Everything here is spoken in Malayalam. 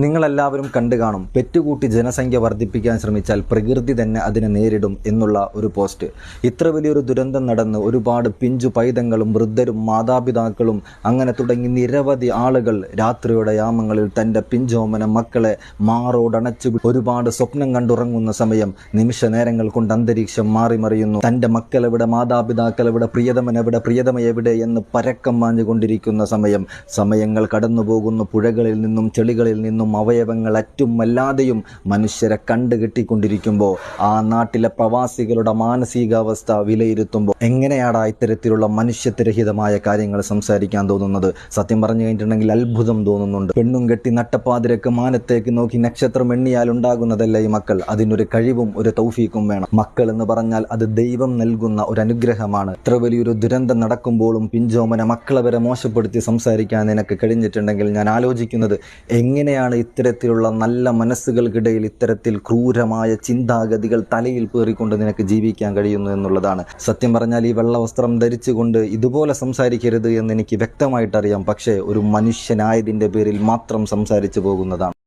നിങ്ങളെല്ലാവരും കണ്ടു കാണും, പെറ്റുകൂട്ടി ജനസംഖ്യ വർദ്ധിപ്പിക്കാൻ ശ്രമിച്ചാൽ പ്രകൃതി തന്നെ അതിനെ നേരിടും എന്നുള്ള ഒരു പോസ്റ്റ്. ഇത്ര വലിയൊരു ദുരന്തം നടന്ന് ഒരുപാട് പിഞ്ചു പൈതങ്ങളും വൃദ്ധരും മാതാപിതാക്കളും അങ്ങനെ തുടങ്ങി നിരവധി ആളുകൾ രാത്രിയുടെ യാമങ്ങളിൽ തൻ്റെ പിഞ്ചോമന മക്കളെ മാറോടണച്ച് ഒരുപാട് സ്വപ്നം കണ്ടുറങ്ങുന്ന സമയം നിമിഷ നേരങ്ങൾ കൊണ്ട് അന്തരീക്ഷം മാറിമറിയുന്നു. തൻ്റെ മക്കളെവിടെ, മാതാപിതാക്കൾ എവിടെ, പ്രിയതമനെവിടെ, പ്രിയതമയെവിടെ എന്ന് പരക്കം മാഞ്ഞുകൊണ്ടിരിക്കുന്ന സമയങ്ങൾ കടന്നുപോകുന്നു. പുഴകളിൽ നിന്നും ചെളികളിൽ നിന്നും അവയവങ്ങൾ അറ്റുമല്ലാതെയും മനുഷ്യരെ കണ്ടുകെട്ടിക്കൊണ്ടിരിക്കുമ്പോൾ ആ നാട്ടിലെ പ്രവാസികളുടെ മാനസികാവസ്ഥ വിലയിരുത്തുമ്പോൾ എങ്ങനെയാടാ ഇത്തരത്തിലുള്ള മനുഷ്യത്വരഹിതമായ കാര്യങ്ങൾ സംസാരിക്കാൻ തോന്നുന്നത്? സത്യം പറഞ്ഞു കഴിഞ്ഞിട്ടുണ്ടെങ്കിൽ അത്ഭുതം തോന്നുന്നുണ്ട്. പെണ്ണും കെട്ടി നട്ടപ്പാതിരക്ക് മാനത്തേക്ക് നോക്കി നക്ഷത്രം എണ്ണിയാൽ ഉണ്ടാകുന്നതല്ല ഈ മക്കൾ. അതിനൊരു കഴിവും ഒരു തൗഫീക്കും വേണം. മക്കൾ എന്ന് പറഞ്ഞാൽ അത് ദൈവം നൽകുന്ന ഒരു അനുഗ്രഹമാണ്. ഇത്ര വലിയൊരു ദുരന്തം നടക്കുമ്പോഴും പിഞ്ചോമന മക്കളെ വരെ മോശപ്പെടുത്തി സംസാരിക്കാൻ നിനക്ക് കഴിഞ്ഞിട്ടുണ്ടെങ്കിൽ ഞാൻ ആലോചിക്കുന്നത്, എങ്ങനെയാണ് ഇത്തരത്തിലുള്ള നല്ല മനസ്സുകൾക്കിടയിൽ ഇത്തരത്തിൽ ക്രൂരമായ ചിന്താഗതികൾ തലയിൽ പേറിക്കൊണ്ട് നിനക്ക് ജീവിക്കാൻ കഴിയുന്നു എന്നുള്ളതാണ്. സത്യം പറഞ്ഞാൽ ഈ വെള്ള വസ്ത്രം ധരിച്ചുകൊണ്ട് ഇതുപോലെ സംസാരിക്കരുത് എന്ന് എനിക്ക് വ്യക്തമായിട്ടറിയാം. പക്ഷേ ഒരു മനുഷ്യനായതിൻ്റെ പേരിൽ മാത്രം സംസാരിച്ചു പോകുന്നതാണ്.